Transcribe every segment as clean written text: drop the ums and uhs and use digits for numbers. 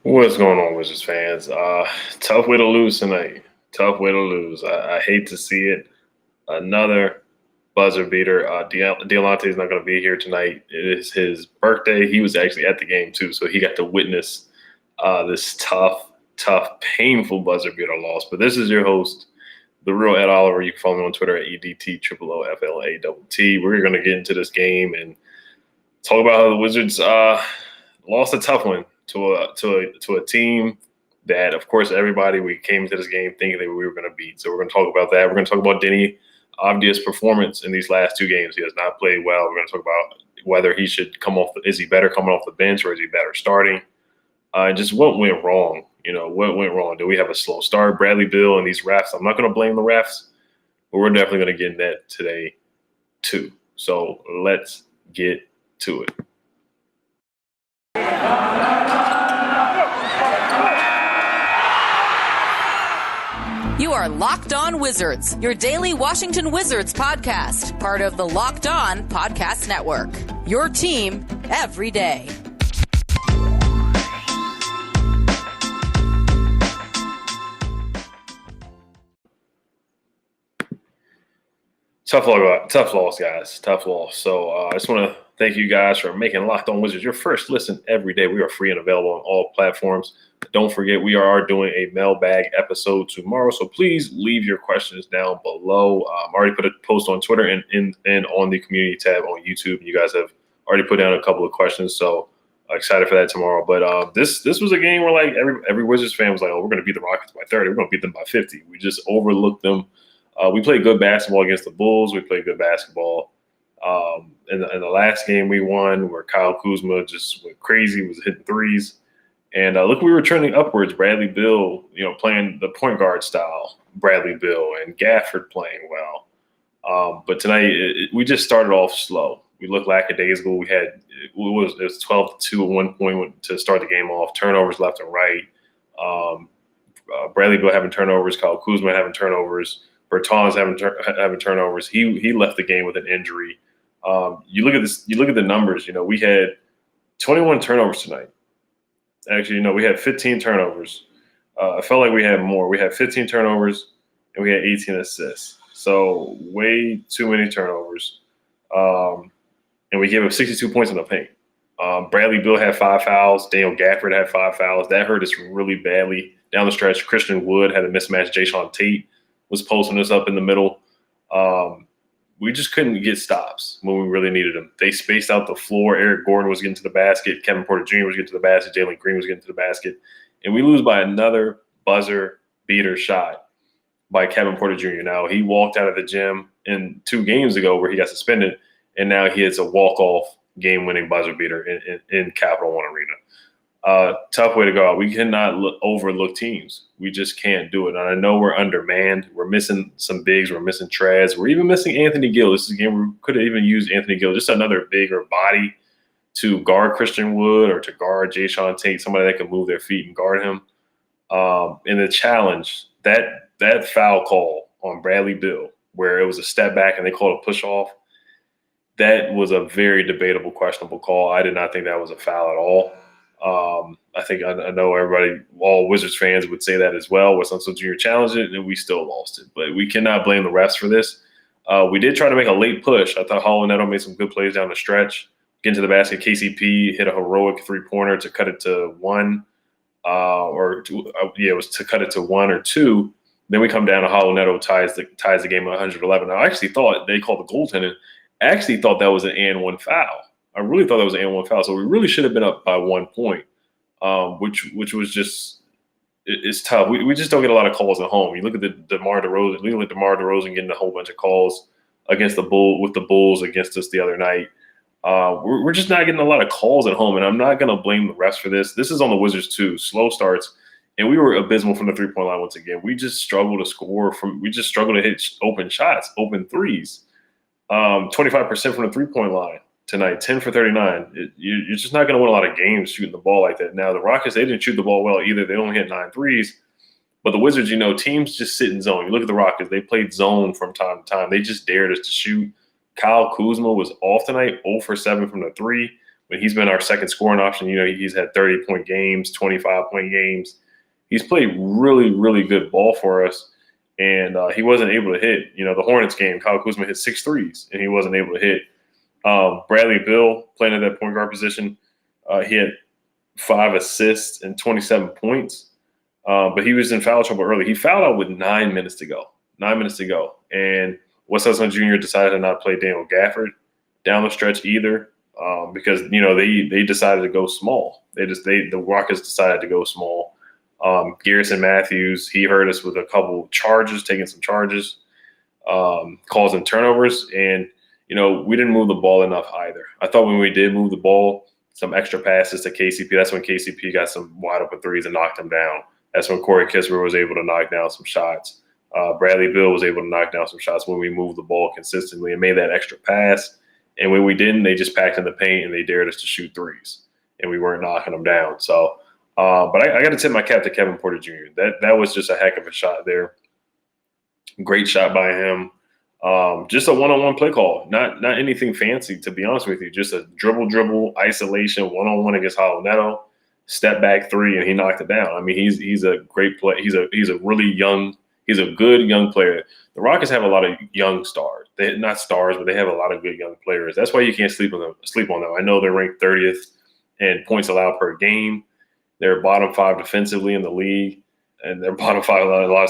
What's going on, Wizards fans? Tough way to lose tonight. Tough way to lose. I hate to see it. Another buzzer beater. Deontay is not going to be here tonight. It is his birthday. He was actually at the game too, so he got to witness this tough, painful buzzer beater loss. But this is your host, the real Ed Oliver. You can follow me on Twitter at EDT_OOFLATT. We're going to get into this game and talk about how the Wizards lost a tough one to a team that, of course, we came to this game thinking that we were going to beat. So we're going to talk about that. We're going to talk about Deni Avdija's performance in these last two games. He has not played well. We're going to talk about whether he should come off. Is he better coming off the bench or is he better starting? Just what went wrong? What went wrong? Do we have a slow start? Bradley Beal and these refs. I'm not going to blame the refs, but we're definitely going to get in that today too. So let's get to it. You are Locked On Wizards, your daily Washington Wizards podcast, part of the Locked On Podcast Network. Your team every day. Tough loss, guys. Tough loss. So I just want to thank you guys for making Locked On Wizards your first listen every day. We are free and available on all platforms. Don't forget, we are doing a mailbag episode tomorrow, so please leave your questions down below. I already put a post on Twitter and on the community tab on YouTube. You guys have already put down a couple of questions, so excited for that tomorrow. But this was a game where like every Wizards fan was like, "Oh, we're going to beat the Rockets by 30. We're going to beat them by 50." We just overlooked them. We played good basketball against the Bulls. We played good basketball in the last game we won, where Kyle Kuzma just went crazy, was hitting threes. And look, we were trending upwards. Bradley Beal, playing the point guard style. Bradley Beal and Gafford playing well. But tonight, we just started off slow. We looked lackadaisical. It was 12-2 at one point to start the game off. Turnovers left and right. Bradley Beal having turnovers. Kyle Kuzma having turnovers. Bertans having turnovers. He left the game with an injury. You look at this. You look at the numbers. We had 21 turnovers tonight. Actually, we had 15 turnovers. I felt like we had more. We had 15 turnovers and we had 18 assists. So way too many turnovers. And we gave up 62 points in the paint. Bradley Beal had 5 fouls. Daniel Gafford had 5 fouls. That hurt us really badly down the stretch. Christian Wood had a mismatch. Jayshawn Tate was posting us up in the middle. We just couldn't get stops when we really needed them. They spaced out the floor. Eric Gordon was getting to the basket. Kevin Porter Jr. was getting to the basket. Jalen Green was getting to the basket. And we lose by another buzzer beater shot by Kevin Porter Jr. Now, he walked out of the gym 2 games ago where he got suspended, and now he hits a walk-off game-winning buzzer beater in Capital One Arena. Tough way to go out. We cannot overlook teams. We just can't do it. And I know we're undermanned. We're missing some bigs. We're missing Trez. We're even missing Anthony Gill. This is a game where we could have even used Anthony Gill, just another bigger body to guard Christian Wood or to guard Jayshawn Tate, somebody that can move their feet and guard him. And the challenge, that foul call on Bradley Beal, where it was a step back and they called a push off, that was a very debatable, questionable call. I did not think that was a foul at all. I know everybody, all Wizards fans would say that as well. Wes Unseld Jr. challenged it, and we still lost it. But we cannot blame the refs for this. We did try to make a late push. I thought Hall and Neto made some good plays down the stretch. Get into the basket. KCP hit a heroic three-pointer to cut it to 1. It was to cut it to 1 or 2. Then we come down to Hall and Neto ties the game at 111. I actually thought they called the goaltending. I actually thought that was an and 1 foul. I really thought that was an and 1 foul. So we really should have been up by 1 point, which was just – it's tough. We just don't get a lot of calls at home. You look at DeMar DeRozan getting a whole bunch of calls against the Bulls against us the other night. We're just not getting a lot of calls at home, and I'm not going to blame the refs for this. This is on the Wizards too. Slow starts, and we were abysmal from the three-point line once again. We just struggle to score we just struggle to hit open shots, open threes. 25% from the three-point line tonight, 10 for 39. You're just not going to win a lot of games shooting the ball like that. Now, the Rockets, they didn't shoot the ball well either. They only hit 9 threes. But the Wizards, teams just sit in zone. You look at the Rockets, they played zone from time to time. They just dared us to shoot. Kyle Kuzma was off tonight, 0 for 7 from the 3. when he's been our second scoring option, he's had 30-point games, 25-point games. He's played really, really good ball for us, and he wasn't able to hit. The Hornets game, Kyle Kuzma hit 6 threes, and he wasn't able to hit. Bradley Beal playing at that point guard position, he had 5 assists and 27 points, but he was in foul trouble early. He fouled out with 9 minutes to go. And Wes Unseld Jr. decided to not play Daniel Gafford down the stretch either, because they decided to go small. The Rockets decided to go small. Garrison Matthews, he hurt us with a couple charges, taking some charges, causing turnovers, and we didn't move the ball enough either. I thought when we did move the ball, some extra passes to KCP. That's when KCP got some wide open threes and knocked him down. That's when Corey Kispert was able to knock down some shots. Bradley Beal was able to knock down some shots when we moved the ball consistently and made that extra pass. And when we didn't, they just packed in the paint and they dared us to shoot threes, and we weren't knocking them down. So, but I got to tip my cap to Kevin Porter Jr. That was just a heck of a shot there. Great shot by him. Just a one-on-one play call, not anything fancy, to be honest with you. Just a dribble, isolation, one-on-one against Hollow Neto, step back three, and he knocked it down. I mean, he's a great play. He's a really young. He's a good young player. The Rockets have a lot of young stars. They're not stars, but they have a lot of good young players. That's why you can't sleep on them. I know they're ranked 30th in points allowed per game. They're bottom 5 defensively in the league, and they're bottom 5 in a lot of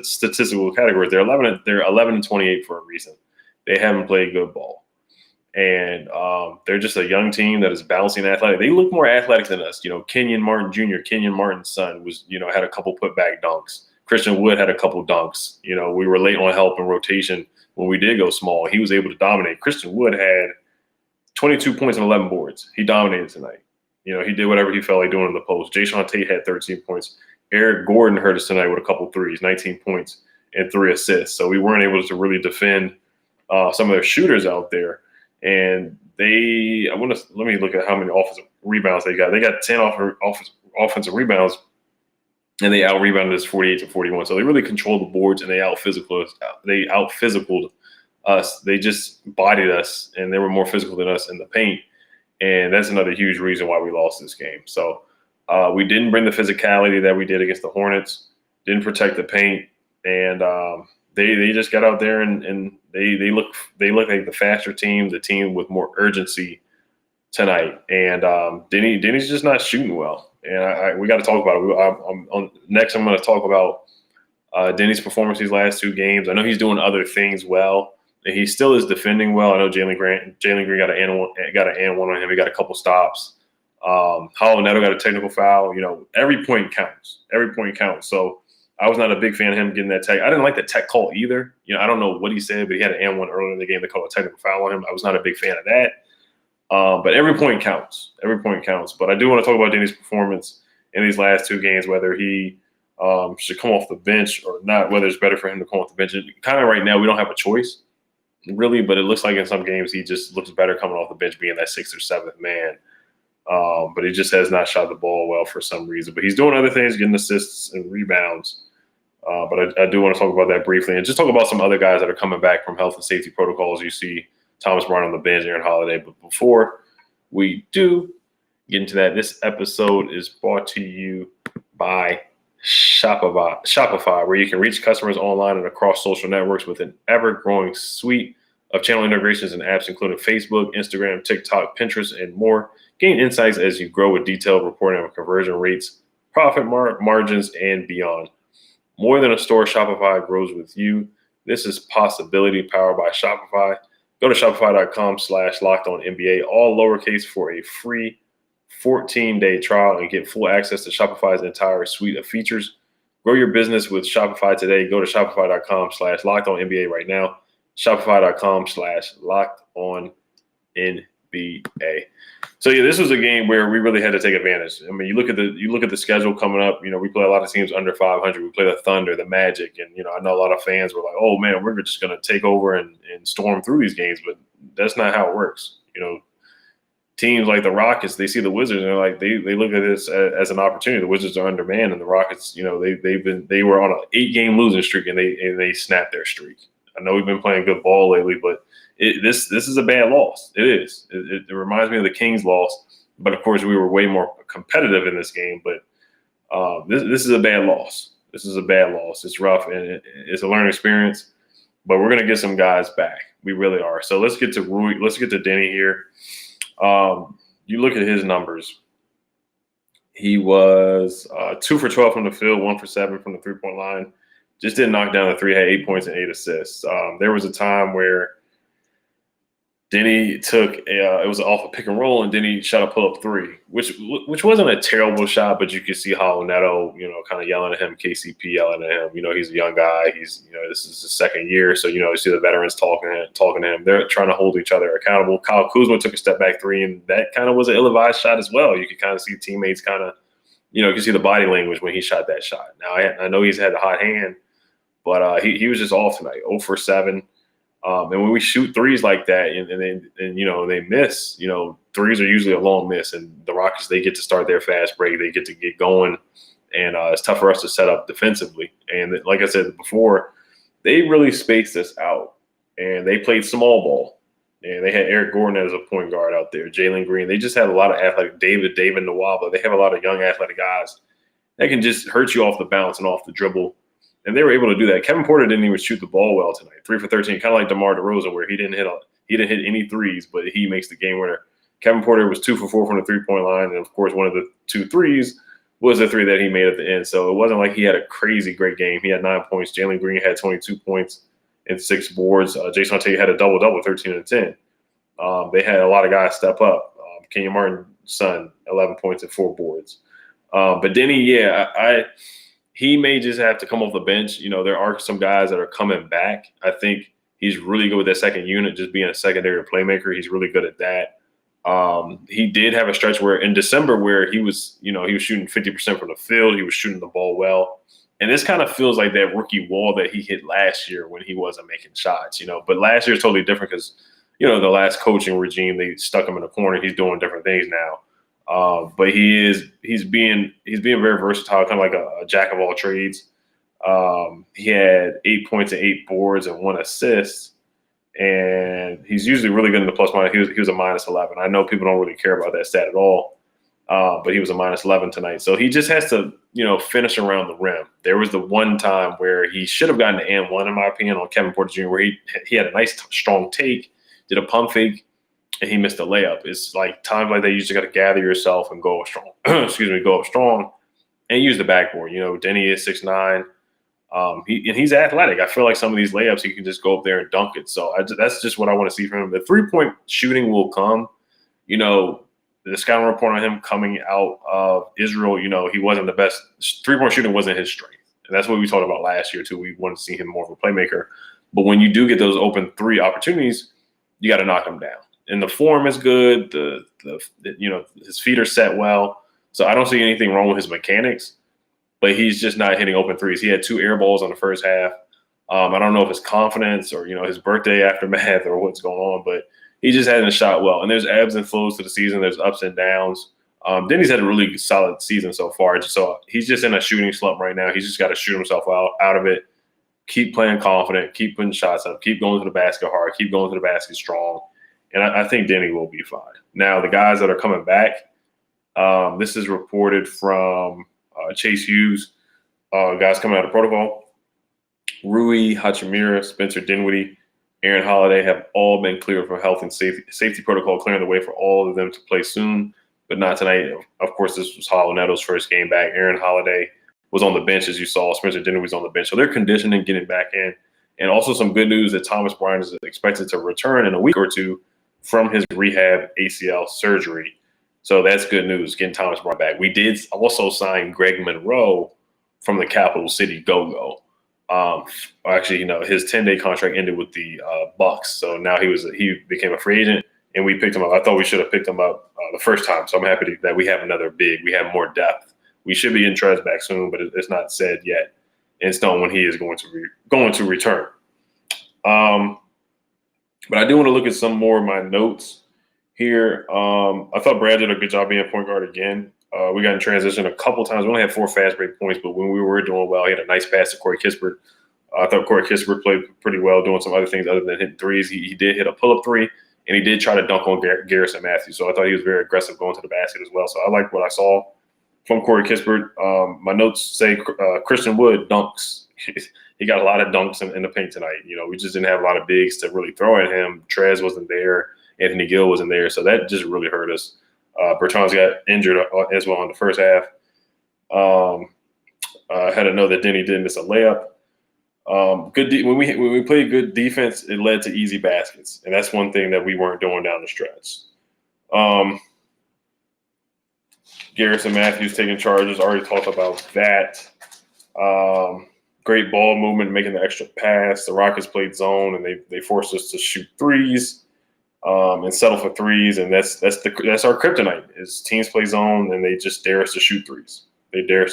statistical categories. They're 11 and 28 for a reason. They haven't played good ball, and they're just a young team that is bouncing athletic. They look more athletic than us. Kenyon Martin Jr., Kenyon Martin's son, was had a couple putback dunks. Christian Wood had a couple dunks. We were late on help and rotation when we did go small. He was able to dominate. Christian Wood had 22 points and 11 boards. He dominated tonight. He did whatever he felt like doing in the post. Jayshawn Tate had 13 points. Eric Gordon hurt us tonight with a couple threes, 19 points and 3 assists. So we weren't able to really defend some of their shooters out there. And let me look at how many offensive rebounds they got. They got 10 offensive rebounds, and they out-rebounded us 48-41. So they really controlled the boards, and they out-physicaled us. They just bodied us, and they were more physical than us in the paint. And that's another huge reason why we lost this game. So we didn't bring the physicality that we did against the Hornets, didn't protect the paint, and they just got out there and they look like the faster team, the team with more urgency tonight. And Deni's just not shooting well. And we got to talk about it. Next, I'm going to talk about Deni's performance these last 2 games. I know he's doing other things well, and he still is defending well. I know Jalen Green got an and one on him. He got a couple stops. Hollow Neto got a technical foul. Every point counts. So I was not a big fan of him getting that tech. I didn't like the tech call either. I don't know what he said, but he had an and one earlier in the game. They called a technical foul on him. I was not a big fan of that. But every point counts. But I do want to talk about Deni's performance in these last 2 games, whether he should come off the bench or not, whether it's better for him to come off the bench. Kind of right now, we don't have a choice, really, but it looks like in some games he just looks better coming off the bench, being that 6th or 7th man. But he just has not shot the ball well for some reason. But he's doing other things, getting assists and rebounds. But I do want to talk about that briefly and just talk about some other guys that are coming back from health and safety protocols. You see Thomas Bryant on the bench, Aaron Holiday. But before we do get into that, this episode is brought to you by Shopify, where you can reach customers online and across social networks with an ever-growing suite of channel integrations and apps, including Facebook, Instagram, TikTok, Pinterest, and more. Gain insights as you grow with detailed reporting on conversion rates, profit margins, and beyond. More than a store, Shopify grows with you. This is possibility powered by Shopify. Go to shopify.com/lockedonnba, all lowercase, for a free 14-day trial and get full access to Shopify's entire suite of features. Grow your business with Shopify today. Go to shopify.com/lockedonnba right now. Shopify.com/lockedonnba. So yeah, this was a game where we really had to take advantage. I mean, you look at the schedule coming up. We play a lot of teams under 500. We play the Thunder, the Magic, and I know a lot of fans were like, "Oh man, we're just going to take over and storm through these games." But that's not how it works. Teams like the Rockets, they see the Wizards and they're like, they look at this as an opportunity. The Wizards are undermanned, and the Rockets, they were on an 8-game losing streak and they snapped their streak. I know we've been playing good ball lately, but This is a bad loss. It is. It reminds me of the Kings loss, but of course we were way more competitive in this game. But this is a bad loss. This is a bad loss. It's rough and it's a learning experience. But we're gonna get some guys back. We really are. So let's get to Rui. Let's get to Deni here. You look at his numbers. He was 2 for 12 from the field, 1 for 7 from the 3-point line. Just didn't knock down the three. Had 8 points and 8 assists. There was a time where Deni took it was off a pick and roll, and Deni shot a pull up three, which wasn't a terrible shot, but you could see how Neto, kind of yelling at him, KCP yelling at him. He's a young guy. He's this is his second year, so you see the veterans talking to him. They're trying to hold each other accountable. Kyle Kuzma took a step back three, and that kind of was an ill-advised shot as well. You could kind of see teammates kind of, you could see the body language when he shot that shot. Now I know he's had a hot hand, but he was just off tonight, 0 for 7. And when we shoot threes like that and they miss, threes are usually a long miss. And the Rockets, they get to start their fast break. They get to get going. And it's tough for us to set up defensively. And like I said before, they really spaced us out. And they played small ball. And they had Eric Gordon as a point guard out there, Jalen Green. They just have a lot of athletic, David Nwaba. They have a lot of young athletic guys that can just hurt you off the bounce and off the dribble. And they were able to do that. Kevin Porter didn't even shoot the ball well tonight. 3 for 13, kind of like DeMar DeRozan, where he didn't hit any threes, but he makes the game winner. Kevin Porter was 2 for 4 from the 3-point line, and of course, one of the 2 threes was the 3 that he made at the end. So it wasn't like he had a crazy great game. He had 9 points. Jalen Green had 22 points and 6 boards. Jason Tate had a double-double, 13 and 10. They had a lot of guys step up. Kenyon Martin's son, 11 points and 4 boards. But Deni, he may just have to come off the bench. There are some guys that are coming back. I think he's really good with that second unit, just being a secondary playmaker. He's really good at that. He did have a stretch where in December where he was shooting 50% from the field. He was shooting the ball well. And this kind of feels like that rookie wall that he hit last year when he wasn't making shots, But last year is totally different because, the last coaching regime, they stuck him in a corner. He's doing different things now. But he's being very versatile, kind of like a jack of all trades. He had 8 points and 8 boards and 1 assist, and he's usually really good in the plus minus. He was a minus 11. I know people don't really care about that stat at all, but he was a minus 11 tonight. So he just has to finish around the rim. There was the one time where he should have gotten the and one, in my opinion, on Kevin Porter Jr., where he had a nice strong take, did a pump fake, and he missed a layup. It's like times like that, you just got to gather yourself and go up strong. Go up strong and use the backboard. Deni is 6'9". He's athletic. I feel like some of these layups, he can just go up there and dunk it. So that's just what I want to see from him. The 3-point shooting will come. The scouting report on him coming out of Israel, he wasn't the best. 3-point shooting wasn't his strength. And that's what we talked about last year, too. We wanted to see him more of a playmaker. But when you do get those open 3 opportunities, you got to knock them down. And the form is good. His feet are set well. So I don't see anything wrong with his mechanics, but he's just not hitting open threes. He had 2 air balls on the first half. I don't know if it's confidence or, his birthday aftermath or what's going on, but he just hasn't shot well. And there's ebbs and flows to the season. There's ups and downs. Denny's had a really solid season so far. So he's just in a shooting slump right now. He's just got to shoot himself out of it. Keep playing confident. Keep putting shots up. Keep going to the basket hard. Keep going to the basket strong. And I think Deni will be fine. Now, the guys that are coming back, this is reported from Chase Hughes, guys coming out of protocol. Rui Hachimura, Spencer Dinwiddie, Aaron Holiday have all been cleared from health and safety protocol, clearing the way for all of them to play soon, but not tonight. Of course, this was Hollow Neto's first game back. Aaron Holiday was on the bench, as you saw. Spencer Dinwiddie was on the bench. So they're conditioning, getting back in. And also some good news that Thomas Bryant is expected to return in a week or two from his rehab ACL surgery. So that's good news, getting Thomas Bryant back. We did also sign Greg Monroe from the Capital City Go-Go. Actually, his 10-day contract ended with the Bucks. So now he became a free agent, and we picked him up. I thought we should have picked him up the first time. So I'm happy that we have another big. We have more depth. We should be getting Trez back soon, but it's not said yet in stone when he is going to return. But I do want to look at some more of my notes here. I thought Brad did a good job being point guard again. We got in transition a couple times. We only had 4 fast break points, but when we were doing well, he had a nice pass to Corey Kispert I thought Corey Kispert played pretty well, doing some other things other than hitting threes. He did hit a pull-up three, and he did try to dunk on Garrison Matthews. So I thought he was very aggressive going to the basket as well. So I liked what I saw from Corey Kispert. My notes say Christian Wood dunks. He got a lot of dunks in the paint tonight. We just didn't have a lot of bigs to really throw at him. Trez wasn't there. Anthony Gill wasn't there. So that just really hurt us. Bertans got injured as well in the first half. I had to know that Deni did miss a layup. When we played good defense, it led to easy baskets, and that's one thing that we weren't doing down the stretch. Garrison Matthews taking charges, already talked about that. Great ball movement, making the extra pass. The Rockets played zone, and they forced us to shoot threes and settle for threes, and that's our kryptonite. Is teams play zone and they just dare us to shoot threes. Daniel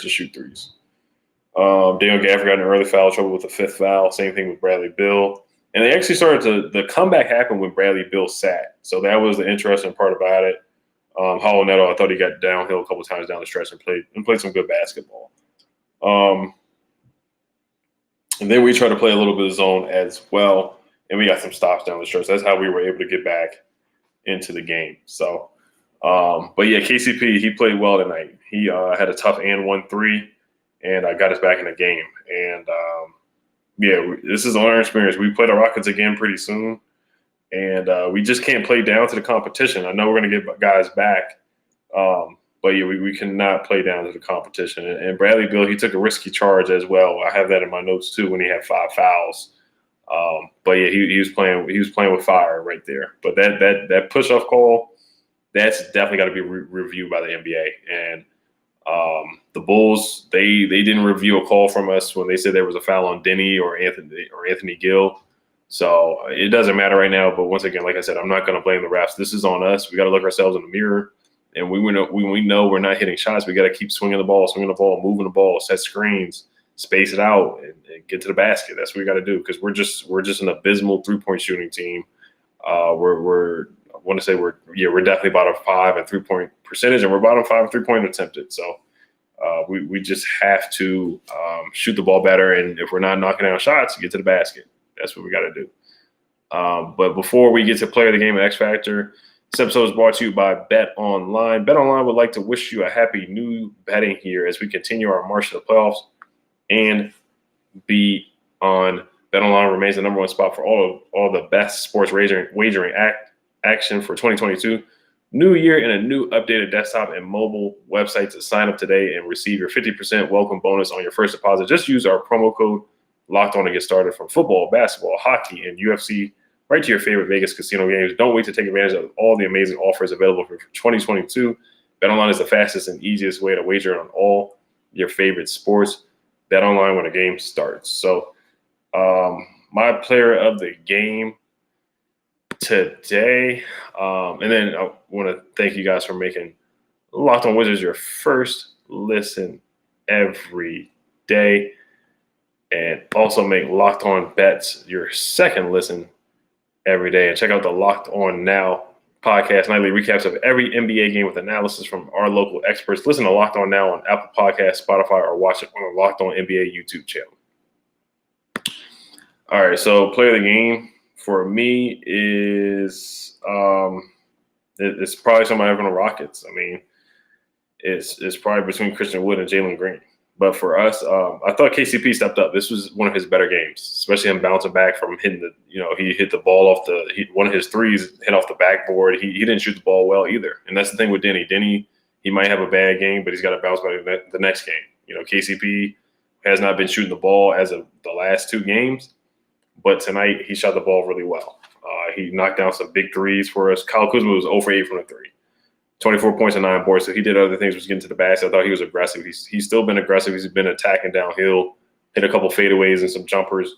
Gafford got in early foul trouble with the 5th foul. Same thing with Bradley Beal. And they actually the comeback happened when Bradley Beal sat. So that was the interesting part about it. Hollow Neto, I thought he got downhill a couple times down the stretch and played some good basketball. And then we tried to play a little bit of zone as well, and we got some stops down the stretch. That's how we were able to get back into the game. So, but yeah, KCP, he played well tonight. He had a tough and 1-3, and got us back in the game. And this is a learning experience. We play the Rockets again pretty soon, and we just can't play down to the competition. I know we're going to get guys back, but yeah, we cannot play down to the competition. And Bradley Beal, he took a risky charge as well. I have that in my notes too when he had 5 fouls. But yeah, he was playing with fire right there. But that push-off call, that's definitely got to be reviewed by the NBA. And the Bulls, they didn't review a call from us when they said there was a foul on Deni or Anthony Gill. So it doesn't matter right now. But once again, like I said, I'm not going to blame the refs. This is on us. We got to look ourselves in the mirror. And when we know we're not hitting shots, we got to keep swinging the ball, moving the ball, set screens, space it out, and get to the basket. That's what we got to do because we're just an abysmal 3-point shooting team. We're definitely bottom 5 in 3-point percentage, and we're bottom 5 in 3-point attempted. So we just have to shoot the ball better, and if we're not knocking down shots, get to the basket. That's what we got to do. But before we get to Player of the Game and X Factor, this episode is brought to you by Bet Online. Bet Online would like to wish you a happy new betting year as we continue our march to the playoffs and beyond. Bet Online remains the number one spot for all the best sports wagering action for 2022. New year and a new updated desktop and mobile website to sign up today and receive your 50% welcome bonus on your first deposit. Just use our promo code Locked On to get started from football, basketball, hockey, and UFC. Right to your favorite Vegas casino games. Don't wait to take advantage of all the amazing offers available for 2022. BetOnline is the fastest and easiest way to wager on all your favorite sports. BetOnline when a game starts. So, my player of the game today, and then I want to thank you guys for making Locked On Wizards your first listen every day, and also make Locked On Bets your second listen every day. And check out the Locked On Now podcast, nightly recaps of every NBA game with analysis from our local experts. Listen to Locked On Now on Apple Podcasts, Spotify, or watch it on the Locked On NBA YouTube channel. All right, so player of the game for me is it's probably somebody from the Rockets. I mean, it's probably between Christian Wood and Jalen Green. But for us, I thought KCP stepped up. This was one of his better games, especially him bouncing back from hitting he hit the ball off one of his threes hit off the backboard. He didn't shoot the ball well either. And that's the thing with Deni. Deni, he might have a bad game, but he's got to bounce back the next game. KCP has not been shooting the ball as of the last 2 games, but tonight he shot the ball really well. He knocked down some big threes for us. Kyle Kuzma was 0 for 8 from the 3. 24 points and 9 boards. So he did other things, was getting to the basket. I thought he was aggressive. He's still been aggressive. He's been attacking downhill, hit a couple fadeaways and some jumpers.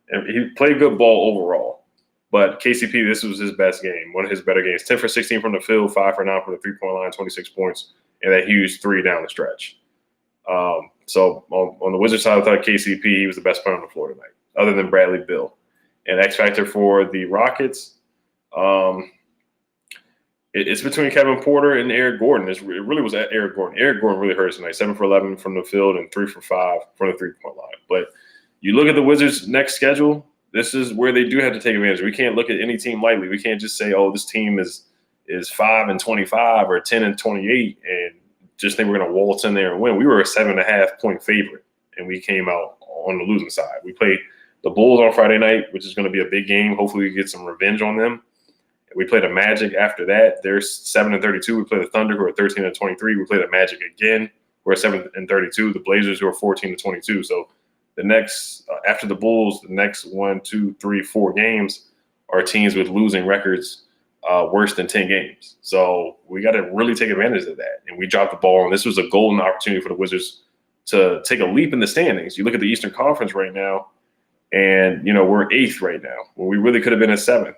And he played good ball overall. But KCP, this was his best game, one of his better games. 10 for 16 from the field, 5 for 9 from the 3-point line, 26 points, and that huge 3 down the stretch. So on the Wizards side, I thought KCP, he was the best player on the floor tonight, other than Bradley Beal. And X factor for the Rockets, it's between Kevin Porter and Eric Gordon. It really was at Eric Gordon. Eric Gordon really hurt us tonight. 7 for 11 from the field and 3 for 5 from the 3-point line. But you look at the Wizards' next schedule. This is where they do have to take advantage. We can't look at any team lightly. We can't just say, "Oh, this team is 5-25 or 10-28," and just think we're going to waltz in there and win. We were a 7.5-point favorite, and we came out on the losing side. We played the Bulls on Friday night, which is going to be a big game. Hopefully, we get some revenge on them. We play the Magic after that. They're 7-32. We play the Thunder, who are 13-23. We play the Magic again. We're 7-32. The Blazers, who are 14-22. So the next, after the Bulls, the next 1, 2, 3, 4 games are teams with losing records worse than 10 games. So we got to really take advantage of that. And we dropped the ball, and this was a golden opportunity for the Wizards to take a leap in the standings. You look at the Eastern Conference right now, and, we're 8th right now, when we really could have been at 7th.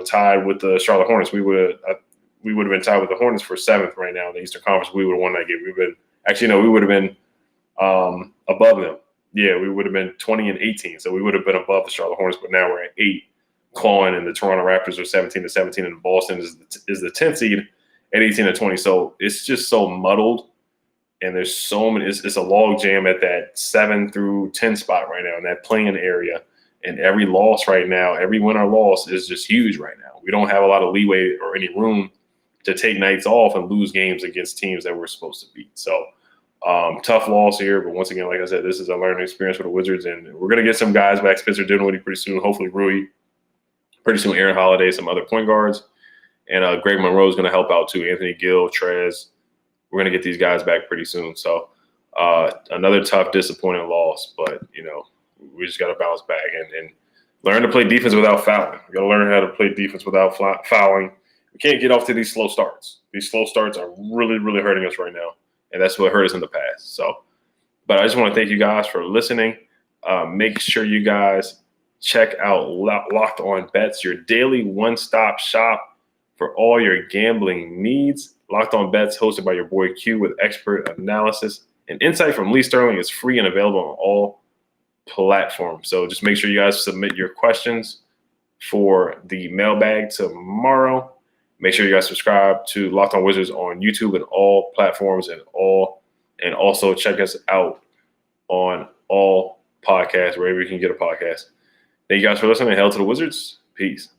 Tied with the Charlotte Hornets. We would have been tied with the Hornets for 7th right now in the Eastern Conference. We would have won that game. We would have been above them. Yeah, we would have been 20-18. So we would have been above the Charlotte Hornets, but now we're at 8, clawing, and the Toronto Raptors are 17-17, and Boston is the 10th seed at 18-20. So it's just so muddled, and there's so many. It's a log jam at that 7 through 10 spot right now in that playing area. And every loss right now, every win or loss is just huge right now. We don't have a lot of leeway or any room to take nights off and lose games against teams that we're supposed to beat. So tough loss here. But once again, like I said, this is a learning experience for the Wizards. And we're going to get some guys back. Spencer Dinwiddie pretty soon. Hopefully Rui. Pretty soon Aaron Holiday, some other point guards. And Greg Monroe is going to help out too. Anthony Gill, Trez. We're going to get these guys back pretty soon. So another tough, disappointing loss. But, we just got to bounce back and learn to play defense without fouling. We got to learn how to play defense without fouling. We can't get off to these slow starts. These slow starts are really, really hurting us right now, and that's what hurt us in the past. So, but I just want to thank you guys for listening. Make sure you guys check out Locked On Bets, your daily one-stop shop for all your gambling needs. Locked On Bets, hosted by your boy Q, with expert analysis and insight from Lee Sterling, is free and available on all platform. So just make sure you guys submit your questions for the mailbag tomorrow. Make sure you guys subscribe to Locked On Wizards on YouTube and all platforms and also check us out on all podcasts, wherever you can get a podcast. Thank you guys for listening. Hail to the Wizards. Peace.